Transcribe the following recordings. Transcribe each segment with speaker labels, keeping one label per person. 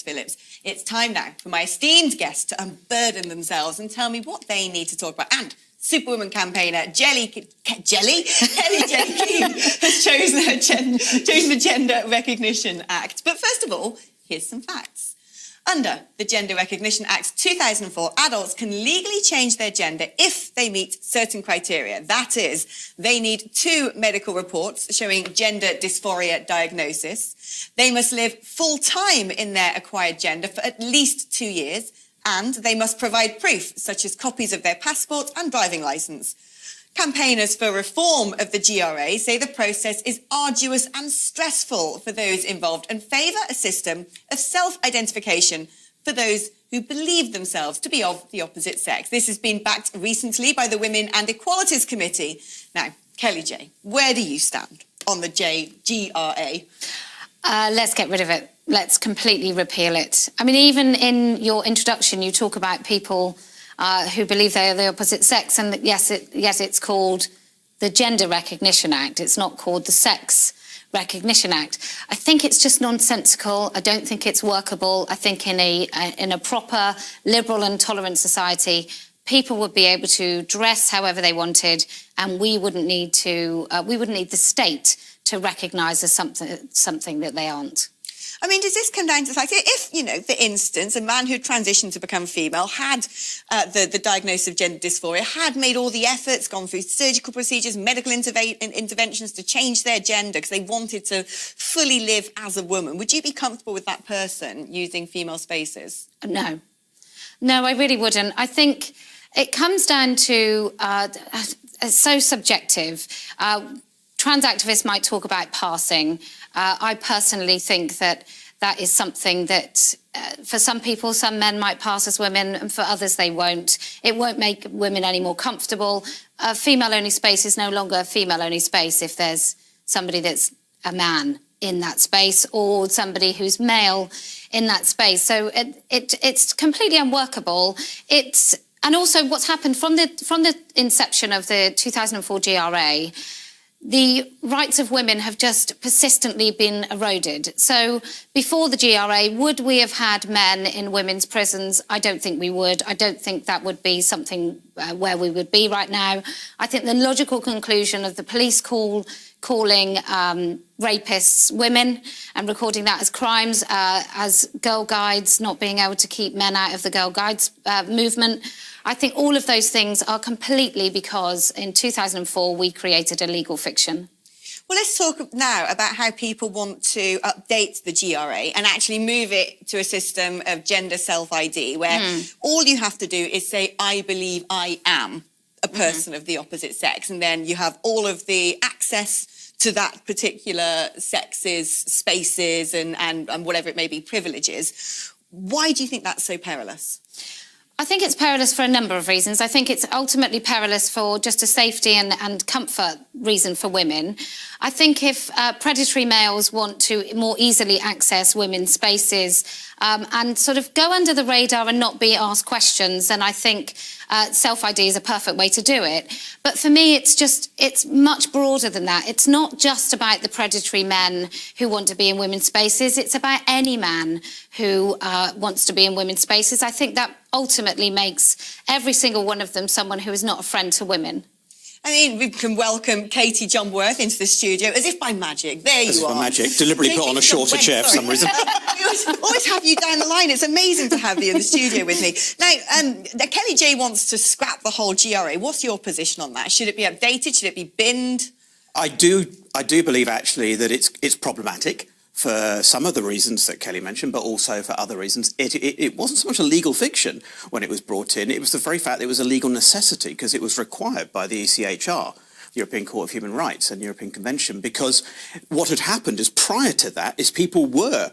Speaker 1: Philips. It's time now for my esteemed guests to unburden themselves and tell me what they need to talk about. And Superwoman campaigner Kellie-Jay Keen has chosen the Gender Recognition Act. But first of all, here's some facts. Under the Gender Recognition Act 2004, adults can legally change their gender if they meet certain criteria. That is, they need 2 medical reports showing gender dysphoria diagnosis. They must live full-time in their acquired gender for at least 2 years, and they must provide proof, such as copies of their passport and driving licence. Campaigners for reform of the GRA say the process is arduous and stressful for those involved and favour a system of self-identification for those who believe themselves to be of the opposite sex. This has been backed recently by the Women and Equalities Committee. Now, Kellie-Jay, where do you stand on the GRA?
Speaker 2: Let's get rid of it. Let's completely repeal it. I mean, even in your introduction, you talk about people who believe they are the opposite sex, and yes, it's called the Gender Recognition Act. It's not called the Sex Recognition Act. I think it's just nonsensical. I don't think it's workable. I think in a proper liberal and tolerant society, people would be able to dress however they wanted, and we wouldn't need the state to recognise as something that they aren't.
Speaker 1: I mean, does this come down to the fact that if, for instance, a man who transitioned to become female had the diagnosis of gender dysphoria, had made all the efforts, gone through surgical procedures, medical interventions to change their gender because they wanted to fully live as a woman, would you be comfortable with that person using female spaces?
Speaker 2: No. No, I really wouldn't. I think it comes down to, it's so subjective. Trans activists might talk about passing. I personally think that is something that for some people, some men might pass as women, and for others they won't. It won't make women any more comfortable. A female-only space is no longer a female-only space if there's somebody that's a man in that space or somebody who's male in that space. So it's completely unworkable. And also what's happened from the inception of the 2004 GRA, the rights of women have just persistently been eroded. So before the GRA, would we have had men in women's prisons? I don't think we would. I don't think that would be something where we would be right now. I think the logical conclusion of the police calling rapists women and recording that as crimes, as Girl Guides not being able to keep men out of the Girl Guides movement, I think all of those things are completely because in 2004 we created a legal fiction.
Speaker 1: Well, let's talk now about how people want to update the GRA and actually move it to a system of gender self-ID where all you have to do is say, I believe I am a person of the opposite sex, and then you have all of the access to that particular sex's spaces and whatever it may be, privileges. Why do you think that's so perilous?
Speaker 2: I think it's perilous for a number of reasons. I think it's ultimately perilous for just a safety and comfort reason for women. I think if predatory males want to more easily access women's spaces and sort of go under the radar and not be asked questions, then I think self-ID is a perfect way to do it. But for me, it's much broader than that. It's not just about the predatory men who want to be in women's spaces. It's about any man who wants to be in women's spaces. I think that ultimately makes every single one of them someone who is not a friend to women.
Speaker 1: I mean, we can welcome Katie John Worth into the studio as if by magic. There you are.
Speaker 3: As if by magic. Deliberately put on a shorter chair for some reason.
Speaker 1: We always have you down the line. It's amazing to have you in the studio with me. Now, Kellie-Jay wants to scrap the whole GRA. What's your position on that? Should it be updated? Should it be binned?
Speaker 3: I do believe, actually, that it's problematic for some of the reasons that Kellie mentioned, but also for other reasons. It wasn't so much a legal fiction when it was brought in. It was the very fact that it was a legal necessity because it was required by the ECHR, the European Court of Human Rights and European Convention, because what had happened is prior to that is people were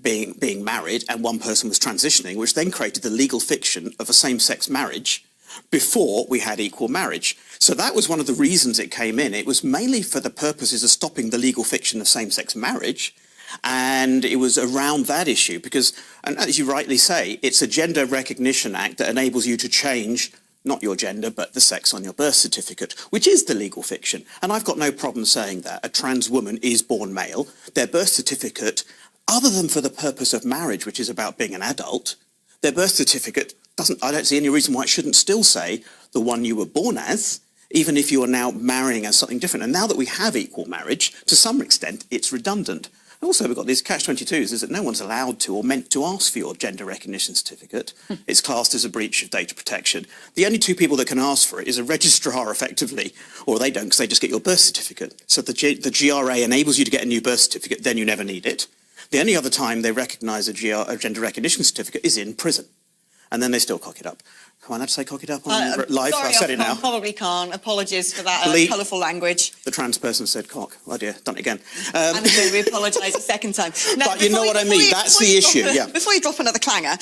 Speaker 3: being married and one person was transitioning, which then created the legal fiction of a same-sex marriage before we had equal marriage. So that was one of the reasons it came in. It was mainly for the purposes of stopping the legal fiction of same-sex marriage. And it was around that issue because, and as you rightly say, it's a Gender Recognition Act that enables you to change not your gender, but the sex on your birth certificate, which is the legal fiction. And I've got no problem saying that. A trans woman is born male. Their birth certificate other than for the purpose of marriage, which is about being an adult, their birth certificate doesn't, I don't see any reason why it shouldn't still say the one you were born as, even if you are now marrying as something different. And now that we have equal marriage, to some extent, it's redundant. Also, we've got these catch-22s, is that no one's allowed to or meant to ask for your gender recognition certificate. It's classed as a breach of data protection. The only two people that can ask for it is a registrar, effectively, or they don't because they just get your birth certificate. So the GRA enables you to get a new birth certificate, then you never need it. The only other time they recognise a gender recognition certificate is in prison. And then they still cock it up. Am I allowed to say cock it up on live?
Speaker 1: Sorry,
Speaker 3: I've said it now.
Speaker 1: Probably can't. Apologies for that colourful language.
Speaker 3: The trans person said cock. Oh dear, done it again.
Speaker 1: And again, we apologise a second time. Now,
Speaker 3: but you know what I mean. That's the issue.
Speaker 1: Before you drop another clanger,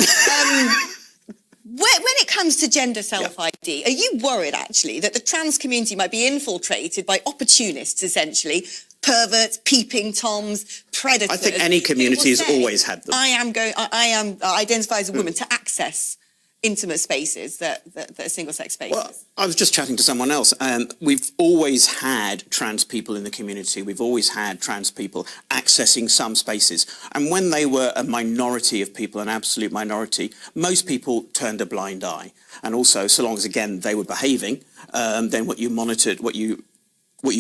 Speaker 1: when it comes to gender self-ID, are you worried actually that the trans community might be infiltrated by opportunists, essentially? Perverts, peeping toms, predators.
Speaker 3: I think any community has always had them.
Speaker 1: I identify as a woman to access intimate spaces that are single-sex spaces.
Speaker 3: Well, I was just chatting to someone else, and we've always had trans people in the community. We've always had trans people accessing some spaces. And when they were a minority of people, an absolute minority, most people turned a blind eye. And also, so long as, again, they were behaving, then what you monitored, what you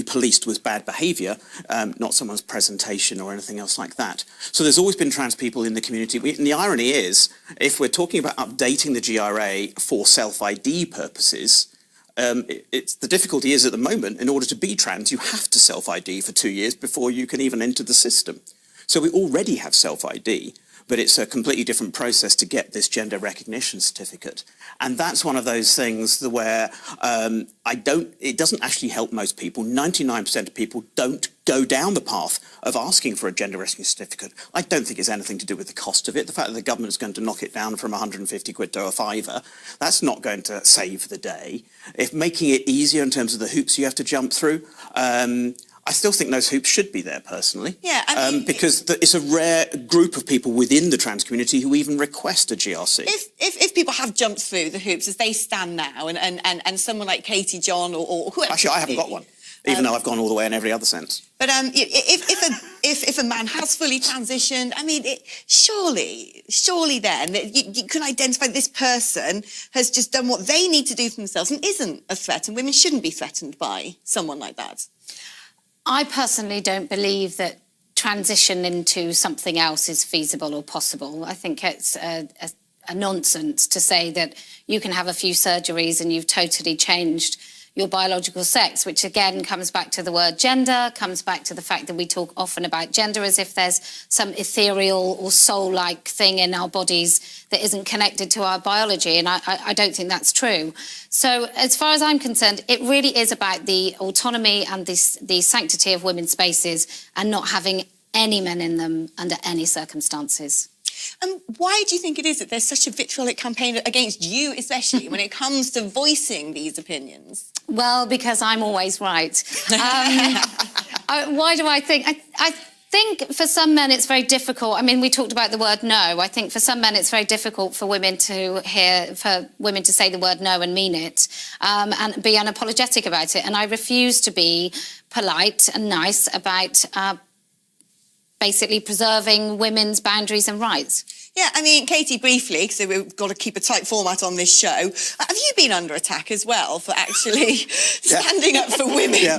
Speaker 3: policed was bad behaviour, not someone's presentation or anything else like that. So there's always been trans people in the community. And the irony is, if we're talking about updating the GRA for self-ID purposes, the difficulty is at the moment, in order to be trans, you have to self-ID for 2 years before you can even enter the system. So we already have self-ID, but it's a completely different process to get this gender recognition certificate. And that's one of those things where it doesn't actually help most people. 99% of people don't go down the path of asking for a gender recognition certificate. I don't think it's anything to do with the cost of it. The fact that the government's going to knock it down from 150 quid to a fiver, that's not going to save the day. If making it easier in terms of the hoops you have to jump through, I still think those hoops should be there, personally.
Speaker 1: Yeah, I mean,
Speaker 3: because it's a rare group of people within the trans community who even request a GRC.
Speaker 1: If people have jumped through the hoops as they stand now, and someone like Katie, John, or whoever...
Speaker 3: Actually, I haven't got one, even though I've gone all the way in every other sense.
Speaker 1: But if a man has fully transitioned, I mean, surely then you can identify this person has just done what they need to do for themselves and isn't a threat, and women shouldn't be threatened by someone like that.
Speaker 2: I personally don't believe that transition into something else is feasible or possible. I think it's a nonsense to say that you can have a few surgeries and you've totally changed your biological sex, which again comes back to the word gender, comes back to the fact that we talk often about gender as if there's some ethereal or soul-like thing in our bodies that isn't connected to our biology, and I don't think that's true. So as far as I'm concerned, it really is about the autonomy and the sanctity of women's spaces and not having any men in them under any circumstances.
Speaker 1: And why do you think it is that there's such a vitriolic campaign against you, especially when it comes to voicing these opinions?
Speaker 2: Well, because I'm always right. Why do I think? I think for some men it's very difficult. I mean, we talked about the word no. I think for some men it's very difficult for women to say the word no and mean it, and be unapologetic about it. And I refuse to be polite and nice about basically preserving women's boundaries and rights.
Speaker 1: Yeah, I mean, Katie, briefly, because we've got to keep a tight format on this show, have you been under attack as well for actually standing up for women?
Speaker 3: Yeah.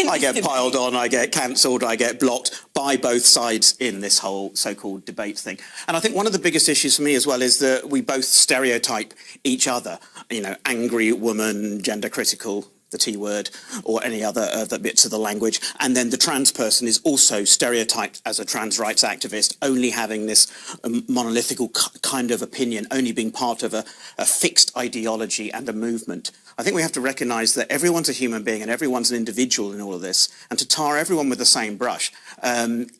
Speaker 3: I get piled on, I get cancelled, I get blocked by both sides in this whole so-called debate thing. And I think one of the biggest issues for me as well is that we both stereotype each other, you know, angry woman, gender critical, the T word, or any other bits of the language. And then the trans person is also stereotyped as a trans rights activist, only having this monolithical kind of opinion, only being part of a fixed ideology and a movement. I think we have to recognise that everyone's a human being and everyone's an individual in all of this. And to tar everyone with the same brush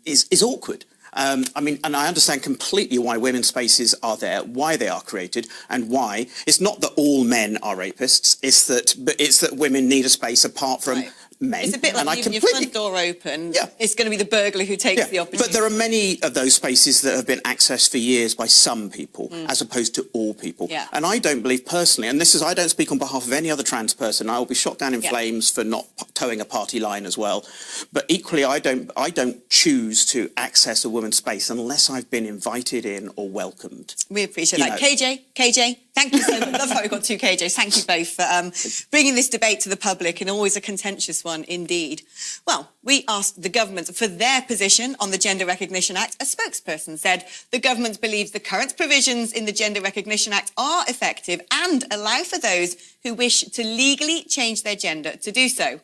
Speaker 3: is awkward. I mean, and I understand completely why women's spaces are there, why they are created, and why. It's not that all men are rapists, it's that women need a space apart from men.
Speaker 1: It's a bit like leaving your front door open.
Speaker 3: Yeah.
Speaker 1: It's going to be the burglar who takes the opportunity.
Speaker 3: But there are many of those spaces that have been accessed for years by some people, as opposed to all people.
Speaker 1: Yeah.
Speaker 3: And I don't believe personally, and this is, I don't speak on behalf of any other trans person, I will be shot down in flames for not towing a party line as well. But equally, I don't choose to access a woman's space unless I've been invited in or welcomed.
Speaker 1: We appreciate that. KJ, thank you so much. I love how we got two KJs. Thank you both for bringing this debate to the public, and always a contentious one indeed. Well, we asked the government for their position on the Gender Recognition Act. A spokesperson said the government believes the current provisions in the Gender Recognition Act are effective and allow for those who wish to legally change their gender to do so.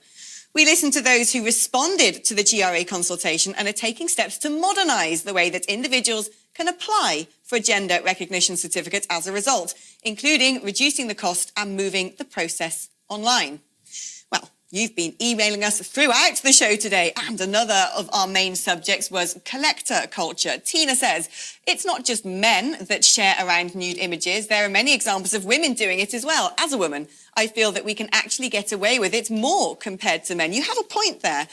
Speaker 1: We listened to those who responded to the GRA consultation and are taking steps to modernise the way that individuals can apply for a gender recognition certificate as a result, including reducing the cost and moving the process online. Well, you've been emailing us throughout the show today, and another of our main subjects was collector culture. Tina says, it's not just men that share around nude images. There are many examples of women doing it as well. As a woman, I feel that we can actually get away with it more compared to men. You have a point there.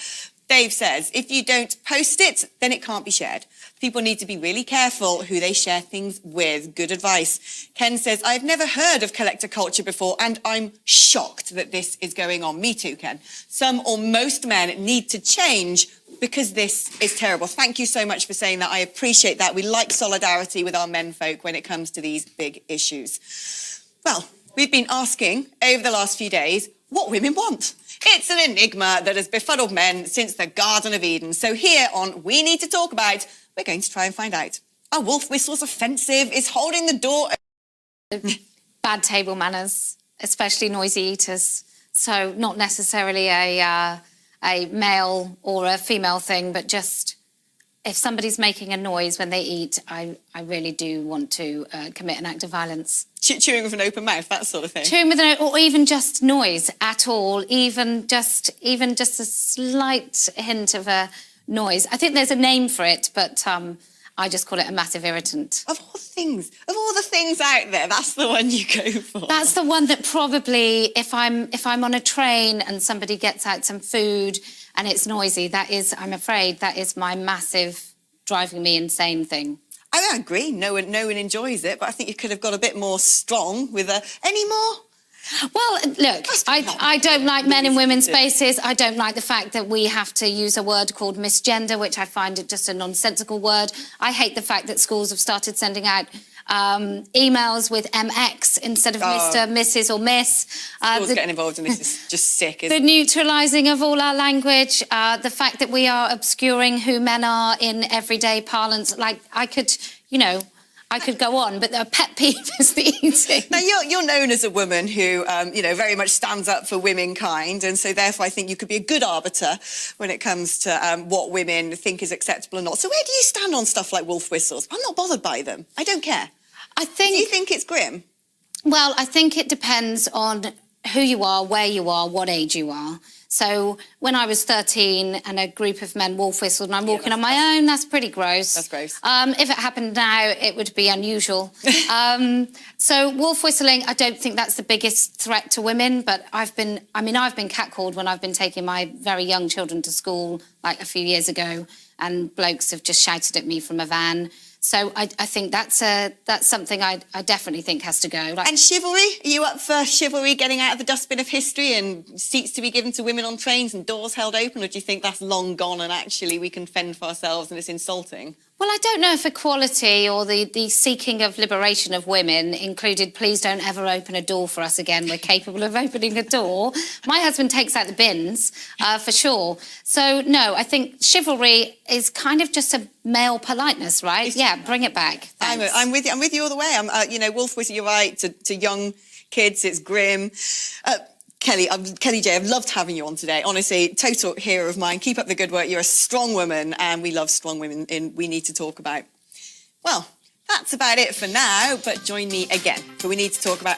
Speaker 1: Dave says, if you don't post it, then it can't be shared. People need to be really careful who they share things with. Good advice. Ken says, I've never heard of collector culture before, and I'm shocked that this is going on. Me too, Ken. Some or most men need to change because this is terrible. Thank you so much for saying that. I appreciate that. We like solidarity with our men folk when it comes to these big issues. Well, we've been asking over the last few days what women want. It's an enigma that has befuddled men since the Garden of Eden. So here on We Need to Talk About, we're going to try and find out. Are wolf whistles offensive? Is holding the door...
Speaker 2: Bad table manners, especially noisy eaters. So not necessarily a male or a female thing, but just if somebody's making a noise when they eat, I really do want to commit an act of violence.
Speaker 1: Chewing with an open mouth, that sort of thing.
Speaker 2: Chewing with an, or even just noise at all, even just a slight hint of a noise. I think there's a name for it, but I just call it a massive irritant.
Speaker 1: Of all the things out there, that's the one you go for.
Speaker 2: That's the one that probably, if I'm on a train and somebody gets out some food and it's noisy, that is, I'm afraid, that is my massive driving me insane thing.
Speaker 1: I agree. No one enjoys it, but I think you could have got a bit more strong with any more.
Speaker 2: Well, look, I don't like men in women's spaces. I don't like the fact that we have to use a word called misgender, which I find it just a nonsensical word. I hate the fact that schools have started sending out emails with MX instead of Mr, Mrs or Miss.
Speaker 1: Schools getting involved in this is just sick, isn't it?
Speaker 2: The neutralising of all our language, the fact that we are obscuring who men are in everyday parlance. Like, I could go on, but a pet peeve is the eating.
Speaker 1: Now, you're known as a woman who, very much stands up for womankind, and so therefore I think you could be a good arbiter when it comes to what women think is acceptable or not. So where do you stand on stuff like wolf whistles? I'm not bothered by them. I don't care. Do you think it's grim?
Speaker 2: Well, I think it depends on who you are, where you are, what age you are. So when I was 13 and a group of men wolf whistled and I'm walking on my own, that's pretty gross.
Speaker 1: That's gross.
Speaker 2: If it happened now, it would be unusual. So wolf whistling, I don't think that's the biggest threat to women, but I've been catcalled when I've been taking my very young children to school, like a few years ago, and blokes have just shouted at me from a van. So I think that's something I definitely think has to go.
Speaker 1: And chivalry? Are you up for chivalry getting out of the dustbin of history and seats to be given to women on trains and doors held open? Or do you think that's long gone and actually we can fend for ourselves and it's insulting?
Speaker 2: Well, I don't know if equality or the seeking of liberation of women included please don't ever open a door for us again. We're capable of opening a door. My husband takes out the bins, for sure. So, no, I think chivalry is kind of just a male politeness, right? Yeah, bring it back.
Speaker 1: I'm with you all the way. Wolf whistle, you're right, to young kids, it's grim. Kellie-Jay, I've loved having you on today. Honestly, total hero of mine. Keep up the good work. You're a strong woman, and we love strong women We Need to Talk About. Well, that's about it for now, but join me again for We Need to Talk About